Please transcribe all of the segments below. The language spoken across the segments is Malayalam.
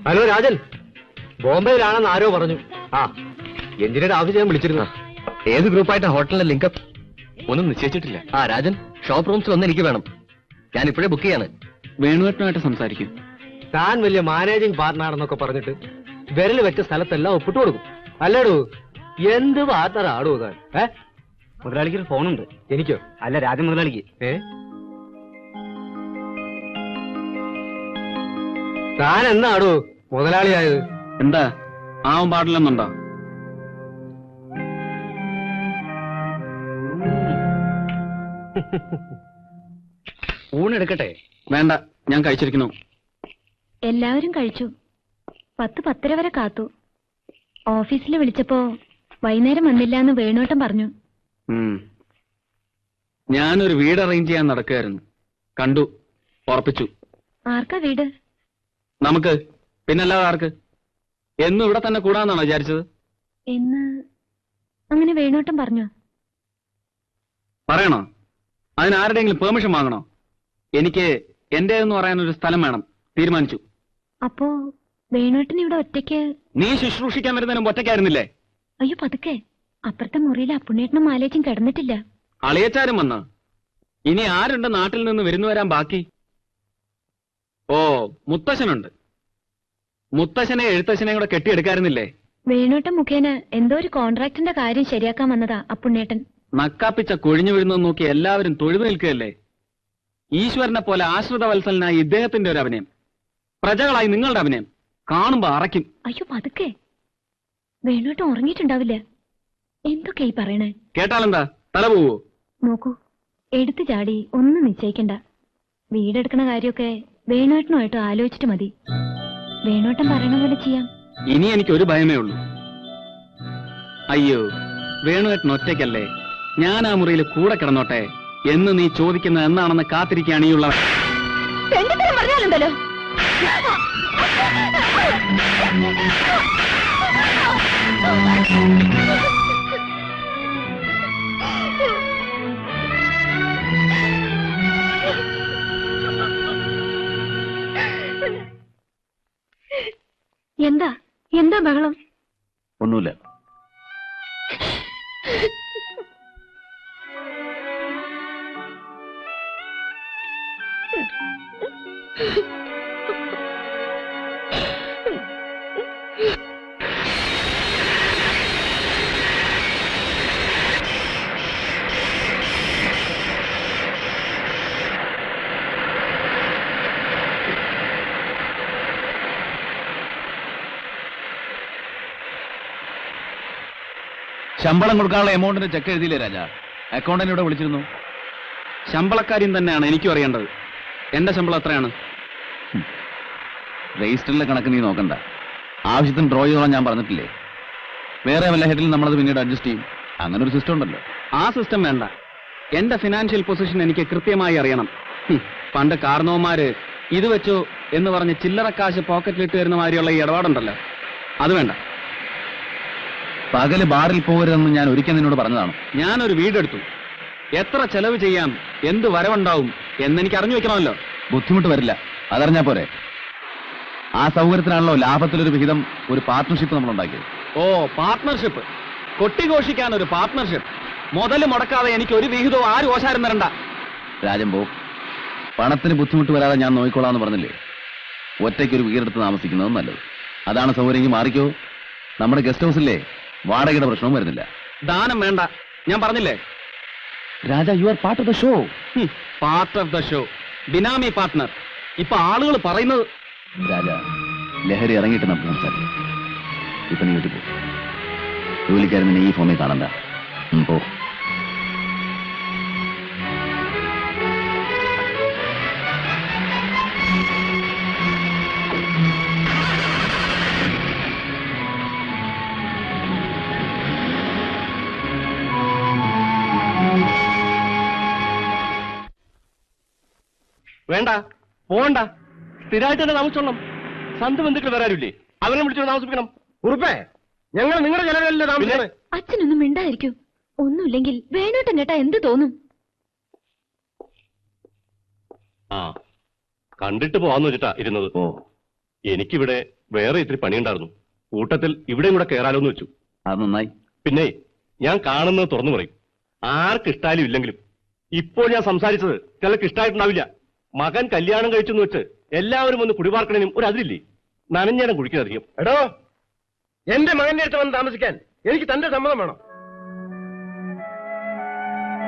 ഹലോ രാജൻ, ബോംബെയിലാണെന്ന് ആരോ പറഞ്ഞു. ആ, എഞ്ചിനീയർ ആഫീസ് ഞാൻ വിളിച്ചിരുന്നു. ഏത് ഗ്രൂപ്പായിട്ടാ ഹോട്ടലിലെ ലിങ്കപ്പ്? ഒന്നും നിശ്ചയിച്ചിട്ടില്ല. ആ രാജൻ, ഷോപ്പ് റൂംസിൽ ഒന്ന് എനിക്ക് വേണം. ഞാൻ ഇപ്പോഴേ ബുക്ക് ചെയ്യാണ്. വേണുവേട്ടനുമായിട്ട് സംസാരിക്കും. താൻ വലിയ മാനേജിംഗ് പാർട്ണറാണെന്നൊക്കെ പറഞ്ഞിട്ട് വിരൽ വെച്ച സ്ഥലത്തെല്ലാം ഒപ്പിട്ട് കൊടുക്കും. അല്ലേടൂ, എന്ത് പാർട്ണർ ആടൂ താൻ? മുതലാളിക്ക് ഒരു ഫോണുണ്ട്. എനിക്കോ? അല്ല, രാജൻ മുതലാളിക്ക്. താൻ എന്നാടൂ മുതലാളിയായത്? എന്താ ആവാൻ പാടില്ലെന്നുണ്ടോ? ഊണെടുക്കട്ടെ? വേണ്ട, ഞാൻ കഴിച്ചിരിക്കുന്നു. എല്ലാവരും കഴിച്ചു. 10-10:30 വരെ കാത്തു. ഓഫീസിൽ വിളിച്ചപ്പോ വൈകുന്നേരം വന്നില്ല എന്ന് വേണോട്ടം പറഞ്ഞു. ഞാനൊരു വീട് അറേഞ്ച് ചെയ്യാൻ നടക്കുകയായിരുന്നു. കണ്ടു, ഉറപ്പിച്ചു. ആർക്കാ വീട്? നമുക്ക്, പിന്നല്ലാതെ ആർക്ക്? എന്നും ഇവിടെ തന്നെ കൂടാന്നാണോ വിചാരിച്ചത്? എന്ന് അങ്ങനെ വേണോട്ടം പറഞ്ഞു. പറയണോ? അതിനാരുടെയെങ്കിലും പെർമിഷൻ വാങ്ങണോ? എനിക്ക് എന്റേതെന്ന് പറയാനൊരു സ്ഥലം വേണം. തീരുമാനിച്ചു. അപ്പോ വേണോട്ടൻ ഇവിടെ ഒറ്റയ്ക്ക്? നീ ശുശ്രൂഷിക്കാൻ വരുന്നതിനും ഒറ്റയ്ക്കായിരുന്നില്ലേ? അയ്യോ പതുക്കെ, അപ്പുറത്തെ മുറിയിൽ അപ്പുണ്ണേട്ടനും മാലേച്ചും കിടന്നിട്ടില്ല. അളിയച്ചാരും വന്ന്. ഇനി ആരുണ്ട് നാട്ടിൽ നിന്ന് വരുന്നു വരാൻ ബാക്കി? ഓ, മുത്തശ്ശനുണ്ട്. മുത്തശ്ശനെ എഴുത്തച്ഛനെ കൂടെ കെട്ടിയെടുക്കാറുന്നില്ലേ? വേണോട്ടം മുഖേന എന്തോ ഒരു കോൺട്രാക്ടിന്റെ കാര്യം ശരിയാക്കാൻ വന്നതാ അപ്പുണ്ണേട്ടൻ. നക്കാപ്പിച്ച കൊഴിഞ്ഞു വീഴുന്നത് നോക്കി എല്ലാവരും തൊഴുതു നിൽക്കുകയല്ലേ? ഈശ്വരനെ പോലെ ആശ്രിത വത്സലനായി ഇദ്ദേഹത്തിന്റെ ഒരു അഭിനയം, പ്രജകളായി നിങ്ങളുടെ അഭിനയം കാണുമ്പോ അറയ്ക്കും. അയ്യോ പതുക്കെ, വേണോട്ടം ഉറങ്ങിയിട്ടുണ്ടാവില്ല. എന്തൊക്കെ ഈ പറയണേ? കേട്ടാലെന്താ തല പോവോ? നോക്കൂ, എടുത്തു ചാടി ഒന്നും നിശ്ചയിക്കണ്ട. വീടെടുക്കണ കാര്യമൊക്കെ വേണോട്ടനുമായിട്ട് ആലോചിച്ചിട്ട് മതി. വേണോട്ടം പറയണ പോലെ ചെയ്യാം. ഇനി എനിക്ക് ഒരു ഭയമേ ഉള്ളൂ. അയ്യോ, വേണുവേട്ടൻ ഒറ്റയ്ക്കല്ലേ, ഞാൻ ആ മുറിയിൽ കൂടെ കിടന്നോട്ടെ എന്ന് നീ ചോദിക്കുന്നത് എന്നാണെന്ന് കാത്തിരിക്കുകയാണ് ഈ ഉള്ളവൻ. പറഞ്ഞാലുണ്ടല്ലോ. എന്താ എന്താ ബഹളം? ഒന്നുമില്ല. ശമ്പളം കൊടുക്കാനുള്ള എമൗണ്ടിന്റെ ചെക്ക് എഴുതിയില്ലേ രാജാ? അക്കൗണ്ടന്റ് ഇവിടെ വിളിച്ചിരുന്നു. ശമ്പളക്കാര്യം തന്നെയാണ് എനിക്കും അറിയേണ്ടത്. എന്റെ ശമ്പളം എത്രയാണ്? രജിസ്റ്ററിലെ കണക്ക് നീ നോക്കണ്ട. ആവശ്യത്തിന് ഡ്രോ ചെയ്തോളാം ഞാൻ പറഞ്ഞിട്ടില്ലേ? വേറെ വല്ല ഹെഡിൽ നമ്മളത് പിന്നീട് അഡ്ജസ്റ്റ് ചെയ്യും. അങ്ങനെ ഒരു സിസ്റ്റം ഉണ്ടല്ലോ. ആ സിസ്റ്റം വേണ്ട. എന്റെ ഫിനാൻഷ്യൽ പൊസിഷൻ എനിക്ക് കൃത്യമായി അറിയണം. പണ്ട് കാർന്നോമാര് ഇത് വെച്ചോ എന്ന് പറഞ്ഞ് ചില്ലറക്കാശ് പോക്കറ്റിലിട്ട് വരുന്ന മാതിരിയുള്ള ഈ ഇടപാടുണ്ടല്ലോ, അത് വേണ്ട. പകല് ബാറിൽ പോകരുതെന്ന് ഞാൻ ഒരിക്കൽ നിന്നോട് പറഞ്ഞതാണ്. ഞാനൊരു വീടെടുത്തു. എത്ര ചെലവ് ചെയ്യാം, എന്ത് വരവുണ്ടാവും എന്നെനിക്ക് അറിഞ്ഞു വെക്കണമല്ലോ. ബുദ്ധിമുട്ട് വരില്ല, അതറിഞ്ഞാ പോരെ. ആ സൗകര്യത്തിനാണല്ലോ ലാഭത്തിലൊരു വിഹിതം, ഒരു പാർട്ട്ണർഷിപ്പ് നമ്മൾ ഉണ്ടാക്കിയത്. ഓ, പാർട്ട്ണർഷിപ്പ്. കൊട്ടിഘോഷിക്കാൻ ഒരു പാർട്ട്ണർഷിപ്പ്. മുതല് മുടക്കാതെ എനിക്ക് ഒരു വിഹിതവും ആരും ഓശാരം തരണ്ട. രാജൻ പോ. പണത്തിന് ബുദ്ധിമുട്ട് വരാതെ ഞാൻ നോക്കിക്കോളാന്ന് പറഞ്ഞില്ലേ? ഒറ്റയ്ക്കൊരു വീടെടുത്ത് താമസിക്കുന്നതും നല്ലത്. അതാണ് സൗകര്യം. മാറിക്കോ. നമ്മുടെ ഗസ്റ്റ് ഹൗസില്ലേ, വാടകയുടെ പ്രശ്നവും വരുന്നില്ല. ദാനം വേണ്ട, ഞാൻ പറഞ്ഞില്ലേ. Raja, you are part of the show. Part of the show, ബിനാമി പാർട്ട്ണർ. ഇപ്പൊ ആളുകൾ പറയുന്നത്. രാജ, ലഹരി ഇറങ്ങിയിട്ട് നമുക്ക് സംസാരിക്കാം. ഇപ്പൊ നീ വീട്ടിൽ പോ. ജോലിക്കാരൻ നിന്നെ ഈ ഫോമിൽ കാണണ്ട. പോ. വേണ്ട, പോണ്ട. സ്ഥിരമായിട്ട് തന്നെ താമസിച്ചോളണം. സന്ത് ബന്ധുക്കൾ വരാറില്ലേ? അവനെ വിളിച്ചോണ്ട് താമസിപ്പിക്കണം. ഉറപ്പേ, ഞങ്ങൾ നിങ്ങളുടെ ചെലവിലല്ലേ താമസിക്കുന്നത്. അച്ഛനൊന്നും മിണ്ടായിരിക്കും. ഒന്നുമില്ലെങ്കിൽ വേണോട്ടൻ കേട്ടാ എന്ത് തോന്നും? ആ, കണ്ടിട്ട് പോവാന്ന് വെച്ചിട്ടാ ഇരുന്നത്. ഓ, എനിക്കിവിടെ വേറെ ഇത്തിരി പണിയുണ്ടായിരുന്നു. കൂട്ടത്തിൽ ഇവിടെയും കൂടെ കയറാലോ എന്ന് വെച്ചു. അത് നന്നായി. പിന്നെ ഞാൻ കാണുന്നത് തുറന്നു പറയും. ആർക്ക് ഇഷ്ടാലും ഇല്ലെങ്കിലും ഇപ്പോൾ ഞാൻ സംസാരിച്ചത് ചിലർക്ക് ഇഷ്ടമായിട്ടുണ്ടാവില്ല. മകൻ കല്യാണം കഴിച്ചെന്ന് വെച്ച് എല്ലാവരും ഒന്ന് കുടിപാർക്കണേനും ഒരു അതിരില്ലേ? നനഞ്ഞേരം കുടിക്കുന്നധികം. എടോ, എന്റെ മകന്റെ അടുത്ത് വന്ന് താമസിക്കാൻ എനിക്ക് തന്റെ സമ്മതം വേണം.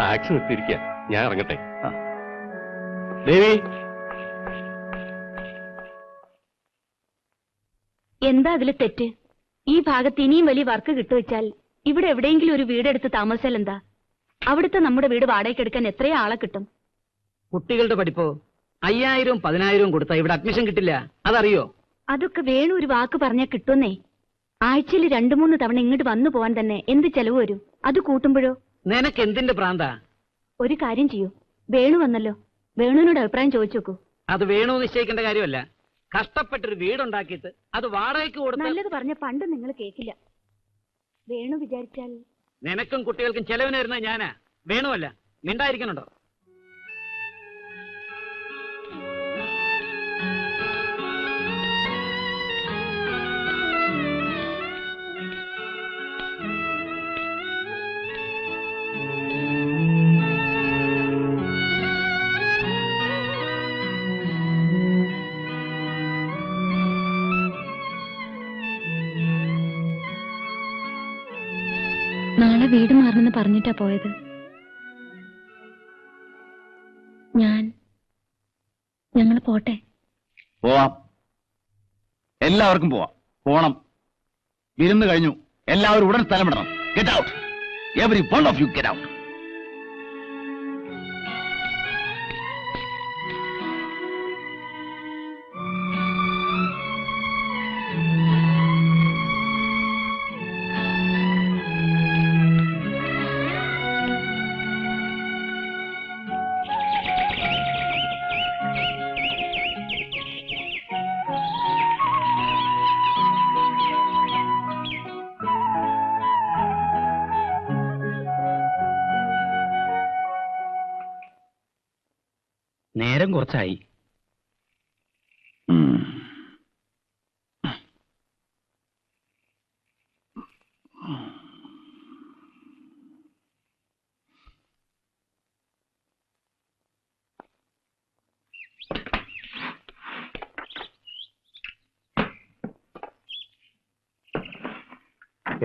ടാക്സി നിർത്തിയിരിക്കുക, ഞാൻ ഇറങ്ങട്ടെ. ദേവി, എന്താ അതില് തെറ്റ്? ഈ ഭാഗത്ത് ഇനിയും വലിയ വർക്ക് കിട്ടുവെച്ചാൽ ഇവിടെ എവിടെയെങ്കിലും ഒരു വീടെടുത്ത് താമസിച്ചാൽ എന്താ? അവിടുത്തെ നമ്മുടെ വീട് വാടകയ്ക്ക് എടുക്കാൻ എത്രയോ ആളെ കിട്ടും. കുട്ടികളുടെ പഠിപ്പോ 5000 10,000 കൊടുത്താ ഇവിടെ അഡ്മിഷൻ കിട്ടില്ല, അതറിയോ? അതൊക്കെ വേണു ഒരു വാക്ക് പറഞ്ഞാൽ കിട്ടുന്നേ. ആഴ്ചയിൽ 2-3 തവണ ഇങ്ങോട്ട് വന്നു പോവാൻ തന്നെ എന്ത് ചെലവ് വരും? അത് കൂട്ടുമ്പോഴോ? നിനക്ക് എന്തിന്റെ പ്രാന്താ? ഒരു കാര്യം ചെയ്യൂ, വേണു വന്നല്ലോ, വേണുവിനോട് അഭിപ്രായം ചോദിച്ചു നോക്കൂ. അത് വേണു നിശ്ചയിക്കേണ്ട കാര്യമല്ല. കഷ്ടപ്പെട്ടൊരു വീടുണ്ടാക്കിയിട്ട് അത് വാടകയ്ക്ക് കൊടുത്ത നല്ലത് പറഞ്ഞ പണ്ട് നിങ്ങൾ കേക്കില്ല. വേണു വിചാരിച്ചാൽ നിനക്കും കുട്ടികൾക്കും ചെലവിന് വരുന്ന ഞാനാ, വേണുവല്ല. മിണ്ടായിരിക്കണുണ്ടോ? നാളെ വീട് മാറണമെന്ന് പറഞ്ഞിട്ടാ പോയത്. ഞങ്ങൾ പോട്ടെ. പോവാം, എല്ലാവർക്കും പോവാം. പോണം. വിരുന്ന് കഴിഞ്ഞു. എല്ലാവരും ഉടൻ സ്ഥലം വിടണം. Get out, every one of you get out. നേരം കുറച്ചായി.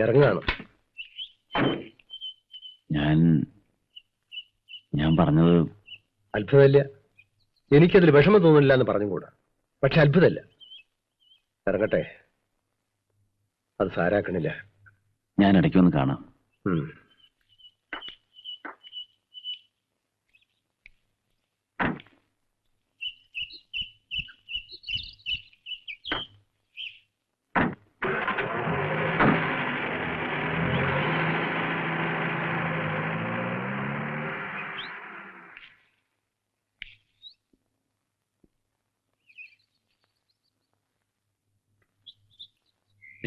ഇറങ്ങാണ്. ഞാൻ പറഞ്ഞത് അത്ഭുതമില്ല. എനിക്കതിൽ വിഷമം തോന്നില്ല എന്ന് പറഞ്ഞുകൂടാ. പക്ഷെ അത്ഭുതമല്ല. ഇറങ്ങട്ടെ, അത് സാരാക്കണില്ല. ഞാൻ ഇടയ്ക്കൊന്ന് കാണാം.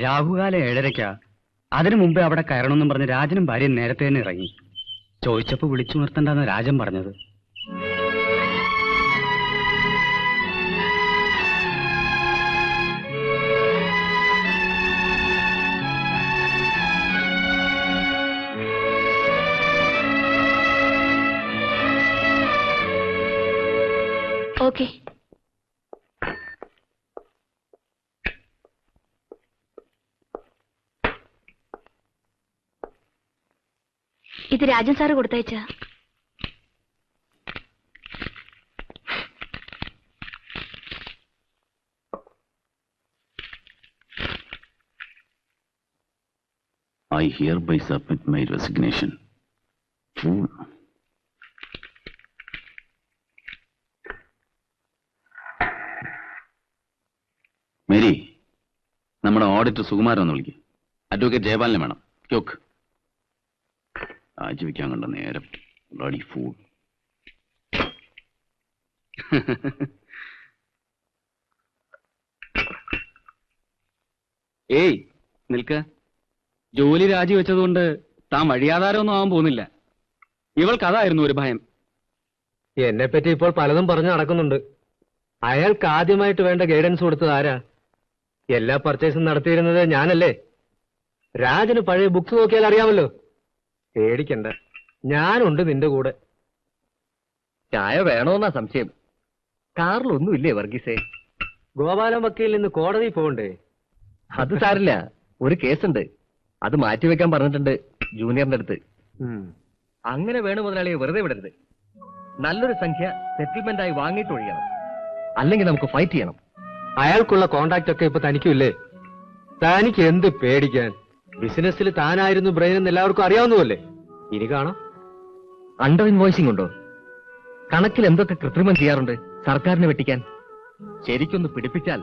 രാഹുകാലം 7:30. അതിനു മുമ്പേ അവിടെ കയറണമെന്നും പറഞ്ഞ് രാജനും ഭാര്യയും നേരത്തെ തന്നെ ഇറങ്ങി. ചോദിച്ചപ്പോ വിളിച്ചു നിർത്തണ്ടെന്ന് രാജൻ പറഞ്ഞത്. ഓക്കെ, ഇത് രാജൻ സാറ് കൊടുത്തയച്ച. I hereby submit my resignation. Fool. Mary, നമ്മുടെ ഓഡിറ്റർ സുകുമാരൻ ഒന്ന് വിളിക്കും. അഡ്വക്കേറ്റ് ജയപാലിനെ വേണം. യോക്ക് ആജീവിക്കാൻ കണ്ട നേരം. Bloody fool. ഏയ് നിൽക്ക. ജോലി രാജിവെച്ചതുകൊണ്ട് താൻ വഴിയാധാരമൊന്നും ആവാൻ പോകുന്നില്ല. ഇവൾക്ക് അതായിരുന്നു ഒരു ഭയം. എന്നെ പറ്റി ഇപ്പോൾ പലതും പറഞ്ഞു നടക്കുന്നുണ്ട്. അയാൾക്ക് ആദ്യമായിട്ട് വേണ്ട ഗൈഡൻസ് കൊടുത്തത് ആരാ? എല്ലാ പർച്ചേസും നടത്തിയിരുന്നത് ഞാനല്ലേ. രാജന് പഴയ ബുക്സ് നോക്കിയാൽ അറിയാമല്ലോ. പേടിക്കണ്ട, ഞാനുണ്ട് നിന്റെ കൂടെ. ചായ വേണോന്നാ സംശയം. കാറിലൊന്നുമില്ലേ വർഗീസേ? ഗോപാലൻ വക്കീൽ നിന്ന് കോടതി പോകണ്ടേ? അത് സാരില്ല, ഒരു കേസുണ്ട്. അത് മാറ്റിവെക്കാൻ പറഞ്ഞിട്ടുണ്ട് ജൂനിയറിന്റെ അടുത്ത്. അങ്ങനെ വേണു മുതലാളിയെ വെറുതെ വിടരുത്. നല്ലൊരു സംഖ്യ സെറ്റിൽമെന്റ് ആയി വാങ്ങിയിട്ട് ഒഴിയണം, അല്ലെങ്കിൽ നമുക്ക് ഫൈറ്റ് ചെയ്യണം. അയാൾക്കുള്ള കോണ്ടാക്ട് ഒക്കെ ഇപ്പൊ തനിക്കുമില്ലേ? തനിക്ക് എന്ത് പേടിക്കാൻ? ബിസിനസ്സിൽ താനായിരുന്നു ബ്രെയിൻ എന്ന് എല്ലാവർക്കും അറിയാവുന്നതല്ലേ. ഇനി കാണാം. അണ്ടർ ഇൻവോയ്സിംഗ് ഉണ്ടോ? കണക്കിൽ എന്തൊക്കെ കൃത്രിമം ചെയ്യാറുണ്ട് സർക്കാരിനെ വെട്ടിക്കാൻ. ശരിക്കൊന്ന് പിടിപ്പിച്ചാൽ